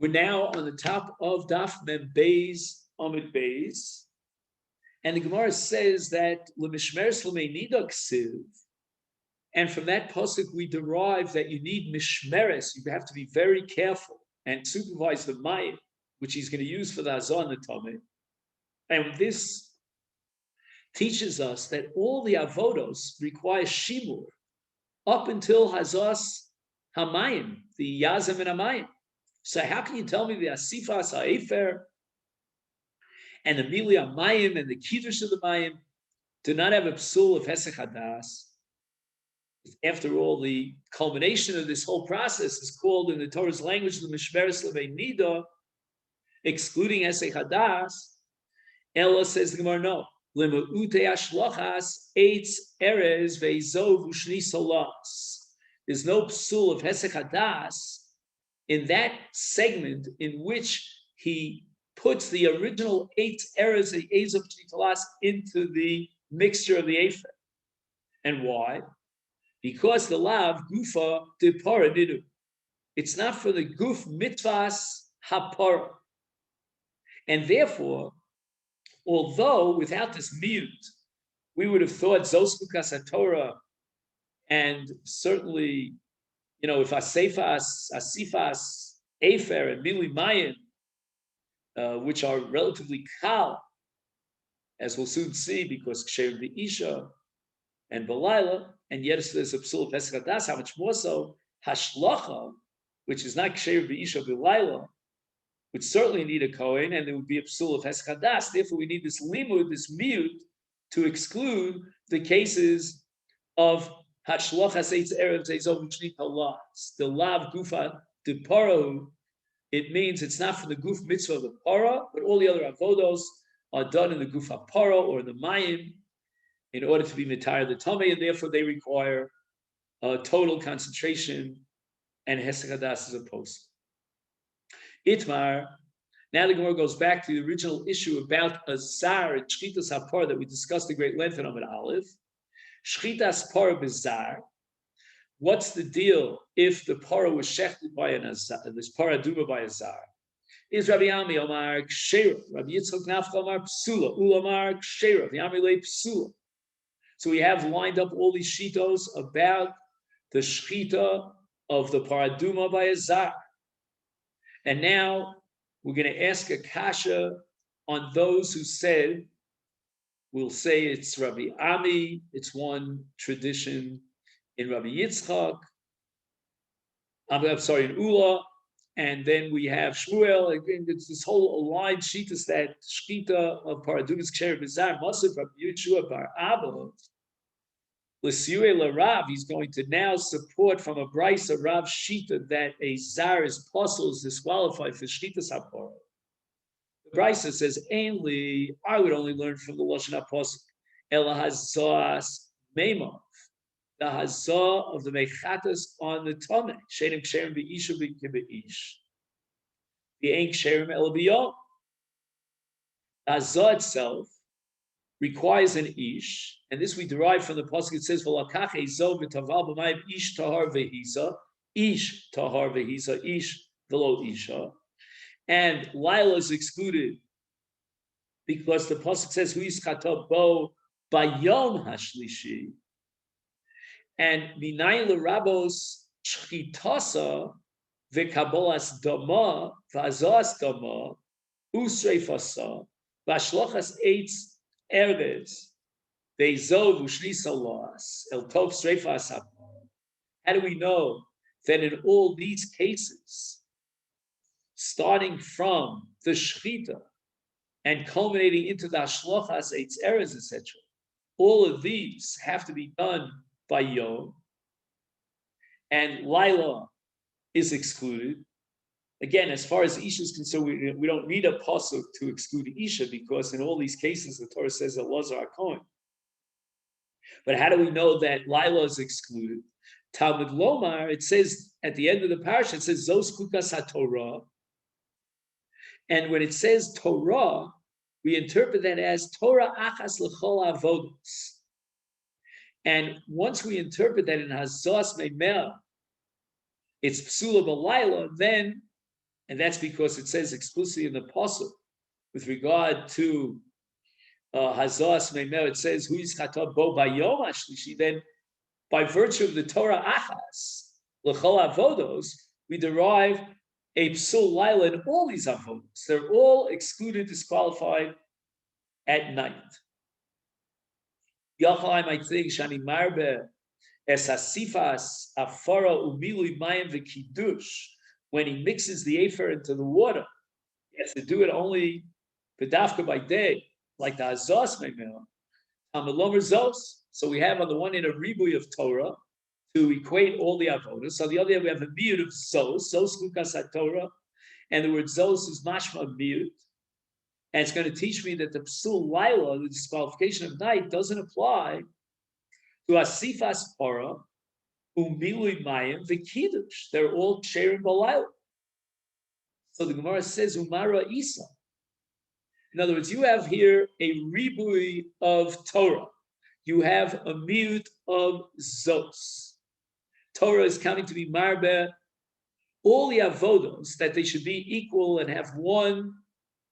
We're now on the top of Daf Mem Beis Amid Beis, and the Gemara says that L'mishmeres L'meinida Ksiv, and from that pasuk we derive that you need mishmeres. You have to be very careful and supervise the mayim, which he's going to use for the Hazah and the Tameh. And this teaches us that all the avodos require shimur up until Hazas Hamayim, the Yazim and Hamayim. So how can you tell me the Asifas Ha'efer and the Mili Hamayim and the Kiddush of the Mayim do not have a psul of Hesech Hadas? After all, the culmination of this whole process is called in the Torah's language the Mishmeres L'Meinida, excluding Hesech Hadas. Ella says the Gemara, no. L'ma'utei hashlochas eitz erez ve'izov u'shni solas. There's no psul of Hesech Hadas in that segment in which he puts the original 8 erez, the Ezov Shnitalas, into the mixture of the Efer. And why? Because the lav gufa de para nidu. It's not for the guf mitvas hapara. And therefore, although without this miyut, we would have thought zoskukas Torah, and certainly, if asifas, efer, and mili mayim, which are relatively kal, as we'll soon see, because ksher v'isha and balayla, and yet there's a psul of Hesech Hadas, how much more so hashlocha, which is not ksher v'isha balayla, would certainly need a kohen, and there would be a psul of Hesech Hadas. Therefore, we need this limud, this miyut, to exclude the cases of hashlochas eitz erev zeizov u'shni talas. The lav gufa de paro, it means it's not for the guf mitzvah of the para, but all the other avodos are done in the gufa paro or the mayim in order to be mitar the tamei, and therefore they require total concentration, and Hesech Hadas is opposed. Itmar, now the Gemara goes back to the original issue about a zar and shchitas hapar that we discussed at great length in Amid Aleph. Shchitas par bezar. What's the deal if the para was shechted by an azar, this paraduma by a zar? Is Rabbi Ami Omar Ksheira, Rabbi Yitzchak Nafcha Omar Psula, Ulamar Ksheira, the Amile Psula. So we have lined up all these shitos about the shchita of the paraduma by a zar. And now we're going to ask a kasha on those who said, we'll say it's Rabbi Ami, it's one tradition in Rabbi Yitzchak, I'm sorry, in Ula, and then we have Shmuel. Again, it's this whole aligned shitas that shchita of paradumas ksher b'zar masif Rabbi Yeshua bar Abba. L'siure l'Rav, he's going to now support from a brisa Rav shita that a zar is possible, is disqualified for shchitas hapara. The brisa says, ainly, I would only learn from the lashon haposuk ela hazas meimov, the hazah of the mechatas on the tameh shenim ksherim be'isha be'ish, the ain't ksherim el biyom. The hazah itself requires an ish, and this we derive from the pasuk. It says, "V'lakach ezo v'taval b'mayim ish tahar v'hisa, ish tahar v'hisa, ish v'lo isha," and Lila is excluded because the pasuk says, "Hu yischata bo bayom hashlishi," and minayin l'rabos shchitasa v'kabolas dama v'azas dama usreifasa v'ashlochas eitz Erdes, Beizov Ushni Salas, El Tov Sreifa Sapar. How do we know that in all these cases, starting from the Shechita and culminating into the Ashlochas Eitz Erez, etc., all of these have to be done by Yom, and Laila is excluded? Again, as far as Isha is concerned, we don't need a pasuk to exclude Isha, because in all these cases the Torah says that Elazar Kohen. But how do we know that Lila is excluded? Talmud Lomar, it says at the end of the parasha, it says Zos Kukas HaTorah, and when it says Torah, we interpret that as Torah Achas L'chol Avodos. And once we interpret that in Hazas Meimel, it's Psula B'Laila, then and that's because it says explicitly in the pasuk with regard to Hazas Meimer, it says who is chata bo bayom ashlishi. Then, by virtue of the Torah achas l'chol avodos, we derive a psul laila in all these avodos. They're all excluded, disqualified at night. Yachal, I might think shani marbe es asifas afara umilui mayim v'kiddush. When he mixes the afer into the water, he has to do it only b'dafka by day, like the Hazas Meimer. So we have on the one hand a ribui of Torah to equate all the avodas. So on the other hand, we have a miut of zos lukas Torah, and the word zos is mashma miut, and it's going to teach me that the psul laila, the disqualification of night, doesn't apply to asifas para, umilui mayim v'kiddush. They're all sharing balayla. So the Gemara says umara isa. In other words, you have here a ribui of Torah. You have a miut of zos. Torah is counting to be marbe all the avodos, that they should be equal and have one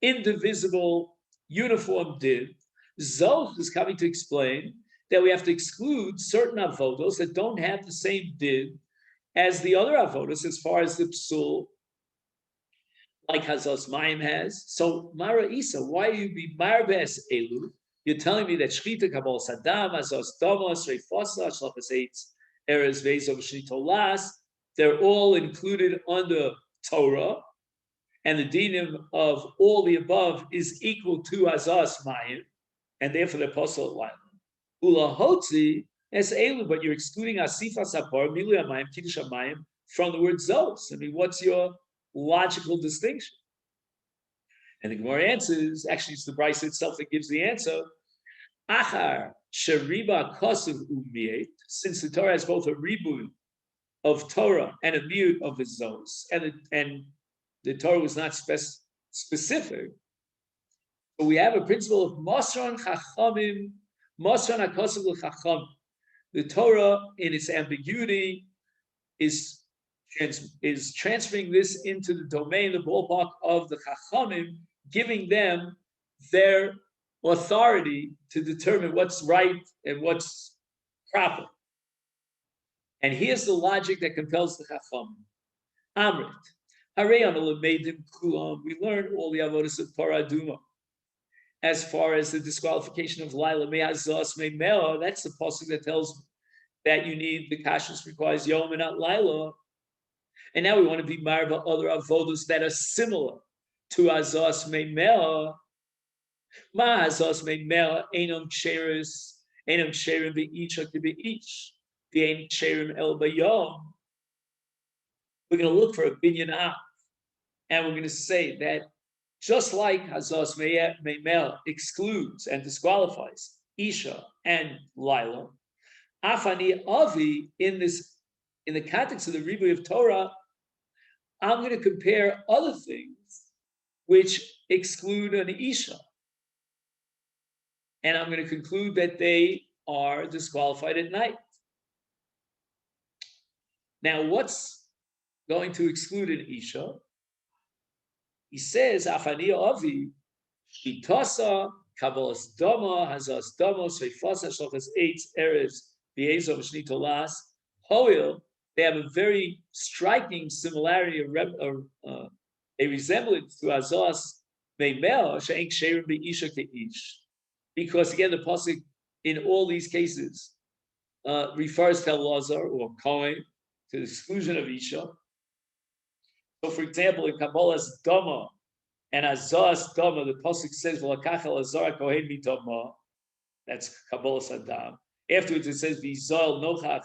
indivisible, uniform din. Zos is coming to explain that we have to exclude certain avodos that don't have the same din as the other avodos as far as the psul, like Hazos Mayim has. So Mara Isa, why you be marbes elu? You're telling me that shchita kabal sadam, Hazos domos, reifosa, shlachas eitz, eres vezov shnitolas, they're all included under Torah, and the dinim of all the above is equal to Hazos Mayim, and therefore the apostle line. Ula hotzi es elu, but you're excluding asifa sapar, milu amayim, kiddush amayim from the word zos. I mean, what's your logical distinction? And the Gemara answers, actually it's the Brisa itself that gives the answer. Achar sheriba kosev u'miet, since the Torah has both a ribui of Torah and a miut of the zos, and the Torah was not specific. So we have a principle of Mosran Chachamim, Mosran HaKosev L'Chacham. The Torah, in its ambiguity, is transferring this into the domain, the ballpark of the Chachamim, giving them their authority to determine what's right and what's proper. And here's the logic that compels the Chachamim. Amrit, we learn all the avodas of Paraduma. As far as the disqualification of Laila Me'azos Me'meo, that's the pasuk that tells that you need the kashrus requires Yoma, not Laila. And now we want to be married about other avodas that are similar to Azos Me'meo. Ma Azos Me'meo Einom Ksherim Be'ich Be'ich Ve'ein Ksherim El Bayom. We're going to look for a binyan av, and we're going to say that just like Hazos Meimel excludes and disqualifies Isha and Lila, Afani Avi in the context of the Ribui of Torah, I'm going to compare other things which exclude an Isha. And I'm going to conclude that they are disqualified at night. Now, what's going to exclude an Isha? He says, Afani Avi, Shitasa, Kabbalas Dama, Hazas Dama, Seifasa, Shalchas Eitz, Eres, Be'ezov, Shnitolas, Hoil, they have a very striking similarity, a resemblance to Hazas Meimel, She'en Ksherim Be'isha Ke'ish. Because again, the pasuk in all these cases refers to Elazar or Kohen, to the exclusion of Isha. So, for example, in Kabbalah's Dama and Azaz Dama, the pasuk says, "V'lakach Elazar Kohen mitama." That's Kabbalah's Adam. Afterwards, it says, "V'izol nochach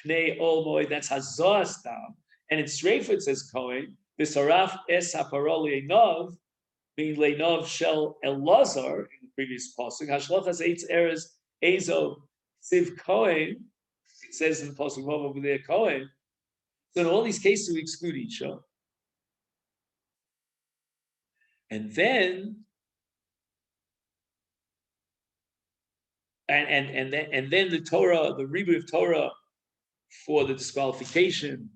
pnei olmoi." That's Hazaz Dam. And in Sreifah it says Kohen. V'saraf es haparol leinov, meaning leinov shel Elazar in the previous pasuk. Hashlachas eitz eres ezo siv Kohen. It says in the pasuk over there Kohen. So in all these cases, we exclude Isha. And then, and then the Torah, the Ribui of Torah for the disqualification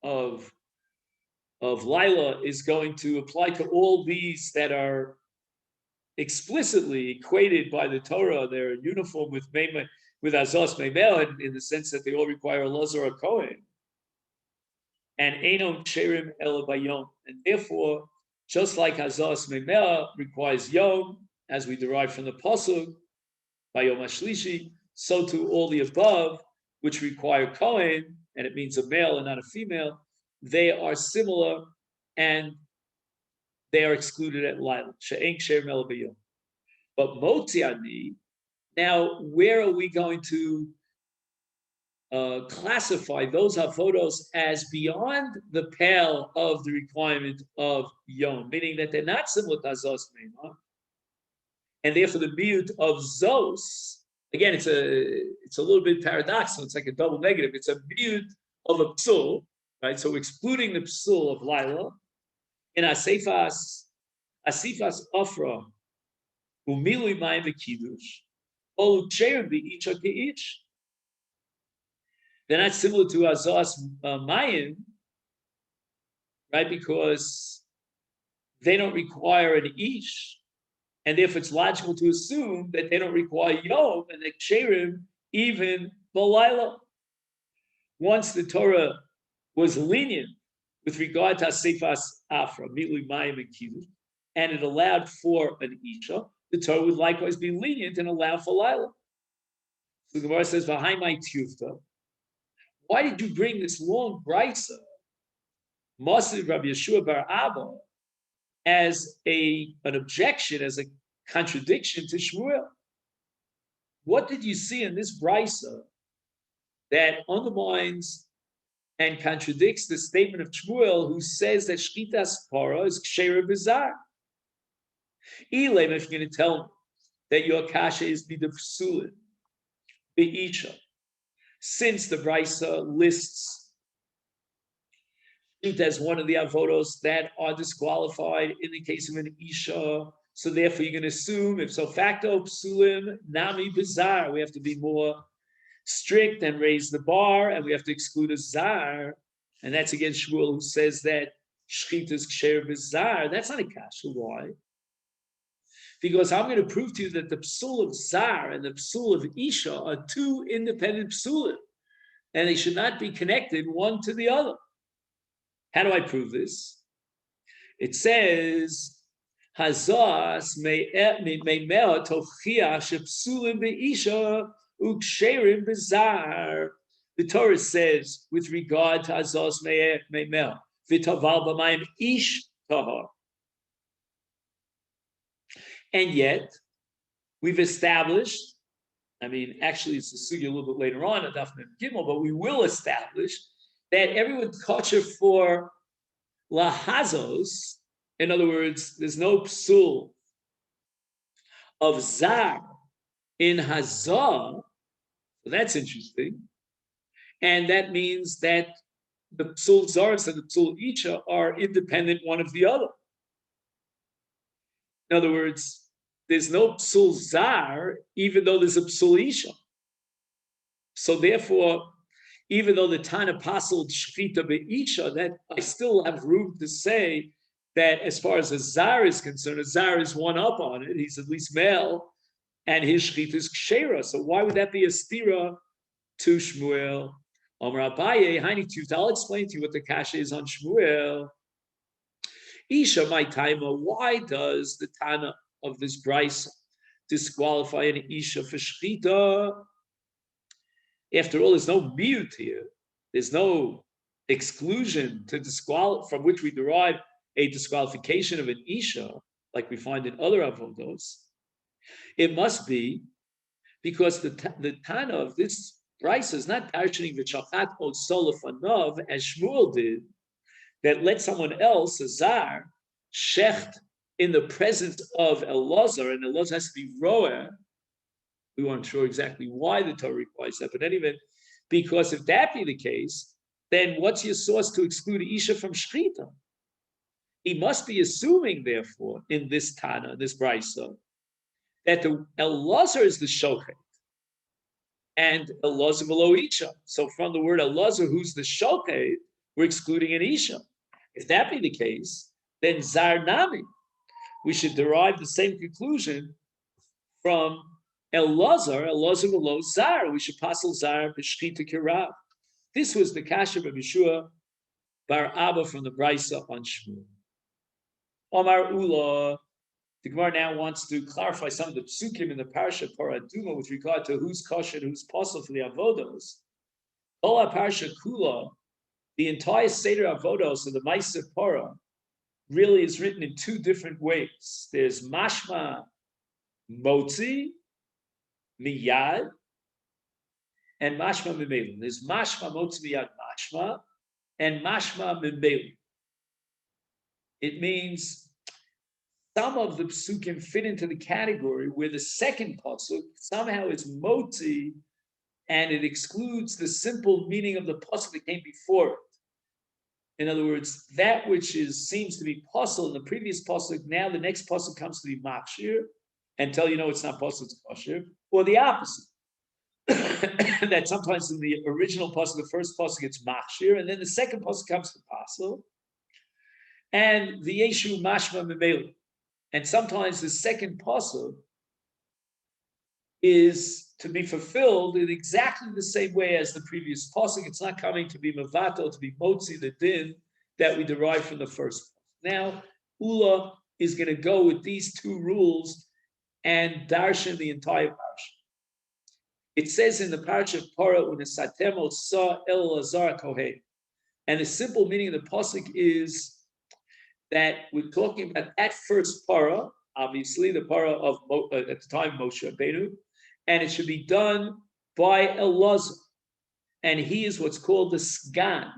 of of Lila is going to apply to all these that are explicitly equated by the Torah. They're uniform with Azos Meimel in the sense that they all require a Lazar or Kohen. And Enon Sherim El Bayom. And therefore, just like Azos Meimel requires Yom, as we derive from the Pasuk, Bayom Ashlishi, so too all the above, which require Kohen, and it means a male and not a female, they are similar and they are excluded at Lila. She'en Sherim El Bayom. But Motziani, now where are we going to classify those avodos as beyond the pale of the requirement of Yom, meaning that they're not similar to Azos Meimah, and therefore the miut of Zos, again, it's a little bit paradoxical, it's like a double negative, it's a miut of a psul, right? So we're excluding the psul of Lila, in Asifas Afra, Umilui Mayim V'Kiddush, Olu Cherem B'Icha Ke'ich. They're not similar to Azos Mayim, right? Because they don't require an Ish, and therefore it's logical to assume that they don't require Yom and the Cherem even Balayla. Once the Torah was lenient with regard to Asifas Afra, Milui Mayim and Kiddush, and it allowed for an Isha, the Torah would likewise be lenient and allow for Laila. So the Gemara says, "V'hai my tiyufta." Why did you bring this long brisa, Masechet Rabbi Yeshua bar Abba, as an objection, as a contradiction to Shmuel? What did you see in this brisa that undermines and contradicts the statement of Shmuel, who says that Shchitas Para is Ksheira Bizar? Elam, if you're going to tell me that your kasha is Bida Psulin, Be'isha, since the brisa lists it as one of the avodos that are disqualified in the case of an isha, so therefore you're going to assume if so facto psulim nami bizar, we have to be more strict and raise the bar, and we have to exclude a zar, and that's against Shmuel, who says that shchita is ksher bizar. That's not a kasha. Why? Because I'm going to prove to you that the psul of zar and the psul of isha are two independent psulim, and they should not be connected one to the other. How do I prove this? It says, Hazas meimea tochia shepsulim be'isha uksherim bezar. The Torah says, with regard to Hazas meimea, v'taval b'mayim ish tahar. And yet, we've established, I mean, actually, it's a sugya a little bit later on at Daf Mem Gimel, but we will establish that everyone's kosher for lahazos. In other words, there's no psul of zar in hazah. So that's interesting. And that means that the psul zaras and the psul isha are independent one of the other. In other words, there's no psul zar, even though there's a psul isha. So therefore, even though the Tana pasul shchita be'isha, that I still have room to say that as far as a zar is concerned, a zar is one up on it. He's at least male, and his shchita is kshera. So why would that be a stira to Shmuel? Amar Abaye, Haini Tuvta, I'll explain to you what the kasha is on Shmuel. Isha, my taima, why does the Tana of this brisa disqualify an isha for shchita? After all, there's no miut here. There's no exclusion to from which we derive a disqualification of an isha, like we find in other avodos. It must be because the Tana of this brisa is not darshaning v'shachat od solofanav, as Shmuel did, that let someone else, a zar, shecht in the presence of Elazar, and Elazar has to be roer. We weren't sure exactly why the Torah requires that, but anyway, because if that be the case, then what's your source to exclude Isha from Shchita? He must be assuming, therefore, in this Tana, this Brisa, that the Elazar is the Shochet, and Elazar below Isha. So from the word Elazar, who's the Shochet, we're excluding an Isha. If that be the case, then Zar Nami, we should derive the same conclusion from Elazar below Zar. We should passel Zar b'shchita kirav. This was the kasha of Yeshua bar Abba from the Brisa on Shmuel. Omar Ula, the Gemara now wants to clarify some of the psukim in the parsha Paraduma with regard to who's kosher and who's possible for the avodos. Ola parsha kula, the entire seder avodos of the Ma'aser Parah really is written in two different ways. There's mashma motzi miyad and mashma mimelu. There's mashma motzi miyad mashma and mashma mimelu. It means some of the psukim fit into the category where the second pasuk somehow is motzi and it excludes the simple meaning of the pasuk that came before it. In other words, that which seems to be possible in the previous pasuk, now the next pasuk comes to be machshir and tell you no, it's not possible, it's kosher, or the opposite. That sometimes in the original pasuk, the first pasuk it's machshir, and then the second pasuk comes to possible, and the yeshu mashma memelu. And sometimes the second pasuk is to be fulfilled in exactly the same way as the previous pasuk. It's not coming to be mavato, to be motzi, the din that we derive from the first pasuk. Now, Ula is going to go with these two rules and darshan the entire parsha. It says in the parsha of Parah, "Unesatemo sa el lazar kohen," and the simple meaning of the pasuk is that we're talking about that first parah, obviously the parah of at the time Moshe Rabbeinu, and it should be done by Elazar, and he is what's called the sgan.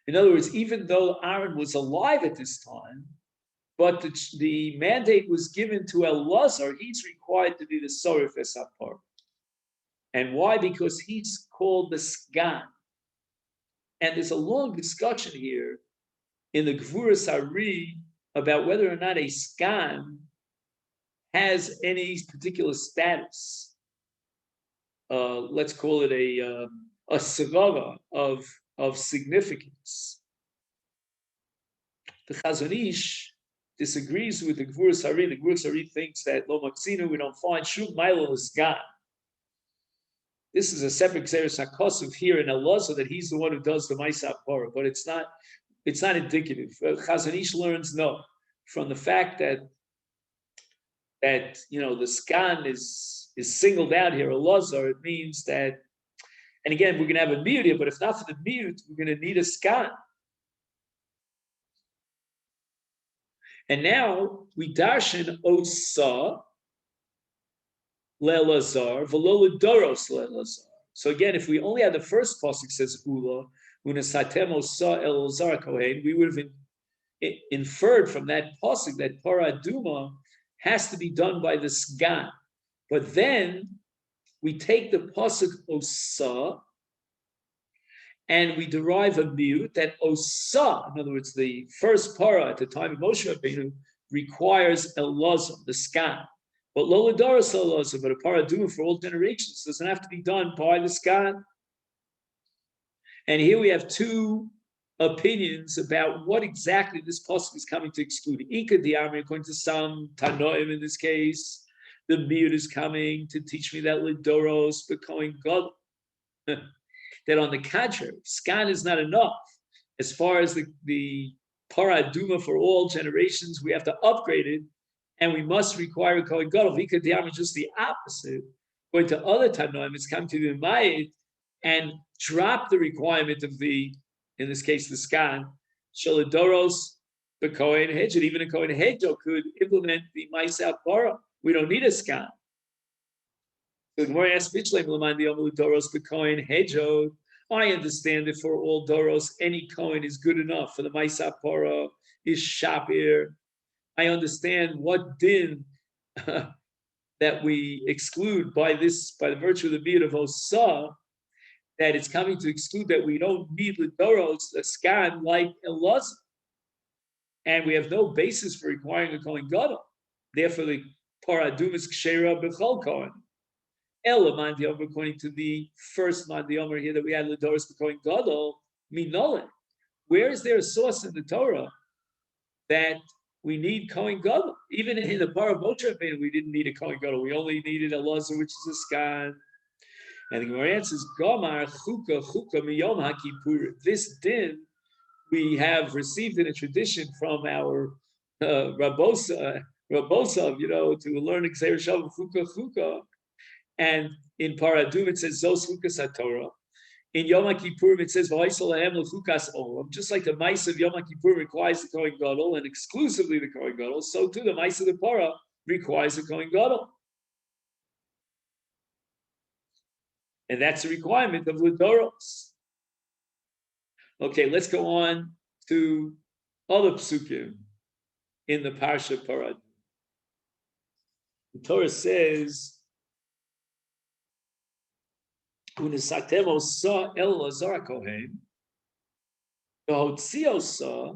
In other words, even though Aaron was alive at this time, but the mandate was given to Elazar, he's required to be the soref esapar. And why? Because he's called the sgan. And there's a long discussion here in the Gvuras Ari about whether or not a sgan has any particular status. Let's call it a sagara of significance. The Chazon Ish disagrees with the Gvuras Ari. The Gvuras Ari thinks that lo maksinu, we don't find shum ma'ilo sgan. This is a separate Xeris HaKosov here in Elazar that he's the one who does the Ma'aser Parah, but it's not indicative. Chazon Ish learns no from the fact that the skan is singled out here. Elazar, it means that, and again we're going to have a miyut here, but if not for the miyut, we're going to need a skan. And now we darshan osa le'elazar v'lo ledoros le'elazar. So again, if we only had the first pasuk says ula unesatem osa elazar kohen, we would have inferred from that pasuk that paraduma has to be done by the sgan. But then we take the pasuk osa and we derive a miyut that osa, in other words, the first para at the time of Moshe Rabbeinu requires elazar, the skan. But lo ledoros elazar, but a paraduma for all generations doesn't have to be done by the skan. And here we have two opinions about what exactly this pasuk is coming to exclude. Ika di'amri, according to some Tanoim in this case, the miyut is coming to teach me that ledoros becoming God. That on the contrary, skan is not enough. As far as the paraduma for all generations, we have to upgrade it, and we must require a kohen gadol. Ika di'amri, just the opposite. According to other Tanoim, it's come to the mayit and drop the requirement of the, in this case, the skan, shaladoros, the kohen hedjot. Even a kohen hedjot could implement the Ma'aser Parah. We don't need a skan. So the Gemara asks, I understand that for all doros, any kohen is good enough. For the Ma'aser Parah is shapir. I understand what din that we exclude by the virtue of the miyut of osa, that it's coming to exclude that we don't need ledoros, a skan like Elazar. And we have no basis for requiring a kohen gadol. Therefore, the paradum is kshera b'chol kohen. Ella man Yomer, according to the first man Yomer here that we had Ladoris Kohen Gadol, Minolet. Where is there a source in the Torah that we need Kohen Gadol? Even in the Parah Moshe we didn't need a Kohen Gadol. We only needed a Lazar, which is a Skan. And the Gemara answers, Gomar Chuka Chuka Miyom HaKippur. This din we have received in a tradition from our Rabosov, to learn Xer Shalom Chuka Chuka. And in Paradum it says Zos Chukas HaTorah. In Yom Kippur it says V'Haisel Lahem L'Chukas Olam. Just like the Maisa of Yom Kippur requires the Kohen Gadol and exclusively the Kohen Gadol, so too the Maisa of the Parah requires the Kohen Gadol. And that's a requirement of Ludoros. Okay, let's go on to other psukim in the Parsha Parad. The Torah says, "Unisaktem osa el lazar kohen, v'hotzio osa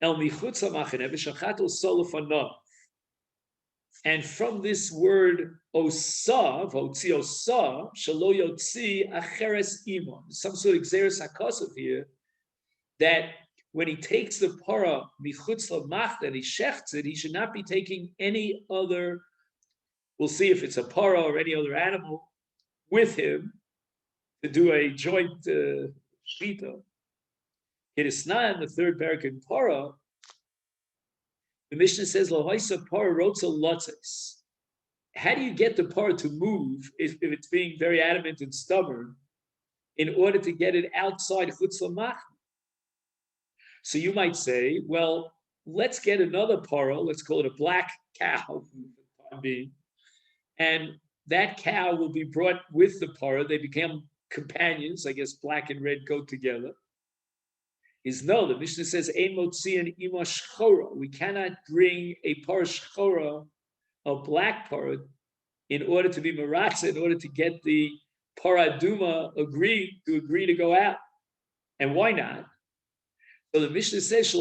el michutz hamachane v'shachat osa lefanav." And from this word osa, v'hotzio osa, shelo yotzi acheres ima. Some sort of xeris hakosov here, that when he takes the parah michutz lamachne and he shechts it, he should not be taking any other. We'll see if it's a parah or any other animal with him to do a joint shechita. It is not in the third parak in parah. The Mishnah says, "Lohaisa parah rotza lotzes." How do you get the parah to move if it's being very adamant and stubborn in order to get it outside chutz lamachne? So you might say, well, let's get another parah, let's call it a black cow, and that cow will be brought with the parah. They become companions. I guess black and red go together. No, the Mishnah says, Ein motzian ima shchora. We cannot bring a parah shchora, a black parah, in order to be maratza, in order to get the parah duma agree to go out. And why not? So the Mishnah says,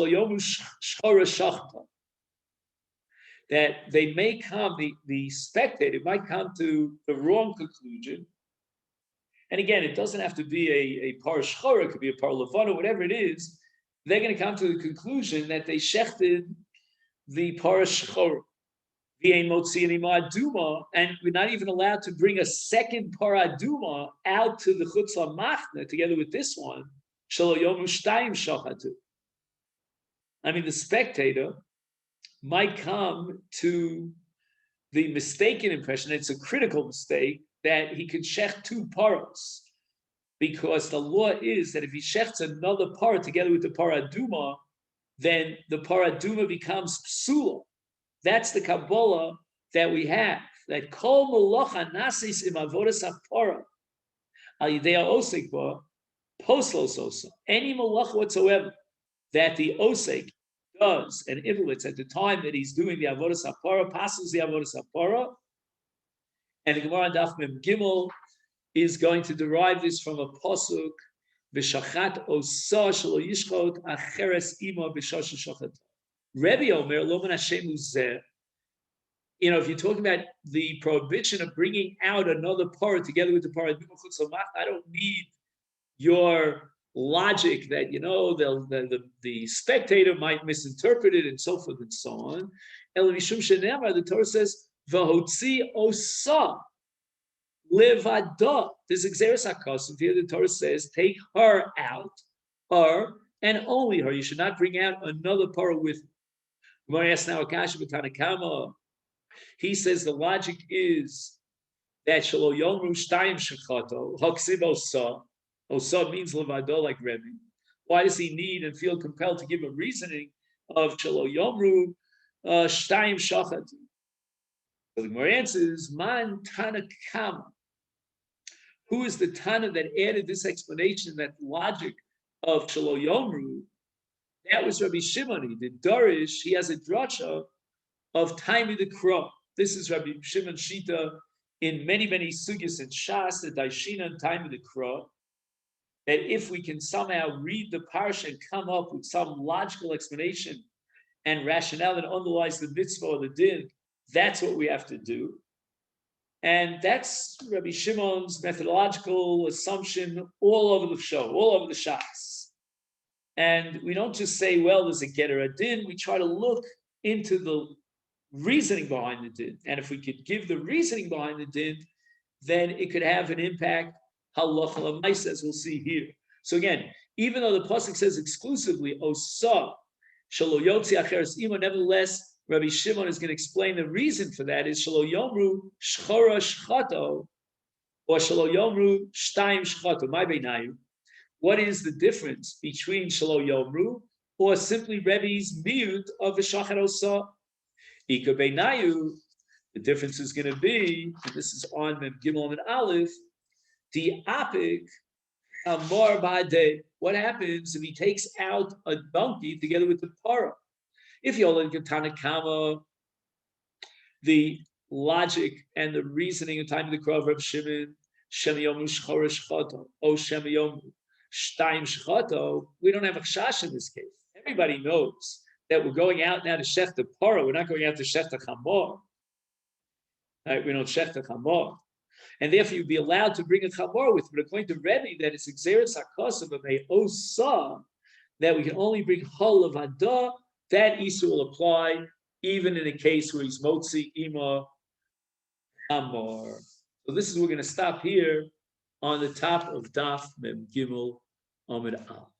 that they may come, the spectator might come to the wrong conclusion. And again, it doesn't have to be a parah shchora, it could be a parah levana, whatever it is. They're going to come to the conclusion that they shechted the parah shchora. And we're not even allowed to bring a second parah duma out to the chutz lamachne together with this one. I mean, the spectator might come to the mistaken impression, it's a critical mistake, that he can shech two paras, because the law is that if he shechts another parah together with the parah duma, then the parah duma becomes psula. That's the Kabbalah that we have, that kol molocha nasis im avodas hapara al yidei osek ba poslos osa. Any malacha whatsoever that the osek does and implements at the time that he's doing the avodas hapara, passes the avodas hapara, and the Gemara Daf Mem Gimel is going to derive this from a pasuk v'shachat osa shelo yishchot acheres ima b'shosha shachat. Rebbe Omer lo men Hashem uzeh. If you're talking about the prohibition of bringing out another parah together with the parah, I don't need your logic that the spectator might misinterpret it and so forth and so on. The Torah says, "V'hotzi osa levada." This is Xeris HaKosov here. The Torah says, "Take her out, her and only her. You should not bring out another parah with her." Gemara asks now Akash b'Tanakama. He says the logic is that shelo yomru shtayim shechato haksiv osa. Osa means levado, like Rebbe. Why does he need and feel compelled to give a reasoning of shelo yomru shtayim shachatu? So the Gemara answers, Man Tanakama. Who is the Tana that added this explanation, that logic of shelo yomru? That was Rabbi Shimon. The Darish, he has a drasha of Taimi the Crow. This is Rabbi Shimon Shita in many sugyas in Shas, the Daishina and Taimi the Crow, that if we can somehow read the parsha and come up with some logical explanation and rationale that underlies the mitzvah or the din, that's what we have to do. And that's Rabbi Shimon's methodological assumption all over the show, all over the shots. And we don't just say, well, there's a get or a din. We try to look into the reasoning behind the din. And if we could give the reasoning behind the din, then it could have an impact, halacha l'maisa, as we'll see here. So again, even though the pasuk says exclusively osa shelo yotzi acheres ima, nevertheless, Rabbi Shimon is going to explain the reason for that is shelo yomru shchora shchato or shelo yomru shtayim shchato. My beinayu. What is the difference between shelo yomru or simply Rebbe's miyut of v'shachet osa? Ika beinayu. The difference is going to be, and this is on Mem Gimel and Aleph, the apik amor ba'adeh. What happens if he takes out a donkey together with the parah? If you hold in Tanakama, the logic and the reasoning in time of the Krov of Reb Shimon, Shem Yomu Shchora Shchoto, O Shem Yomu Shtayim Shchoto, we don't have a chash in this case. Everybody knows that we're going out now to Shech the Parah, we're not going out to Shech the Chamor. Right? We don't Shech the Chamor. And therefore you'd be allowed to bring a Chamor with, but according to Rebbe, that it's Xeris HaKosav of a Osa, that we can only bring Hol of Hadah, that Issa will apply even in a case where he's Motzi Ima Amor. So this is, we're going to stop here on the top of Daf Mem Gimel Amid Al.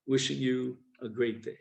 Wishing you a great day.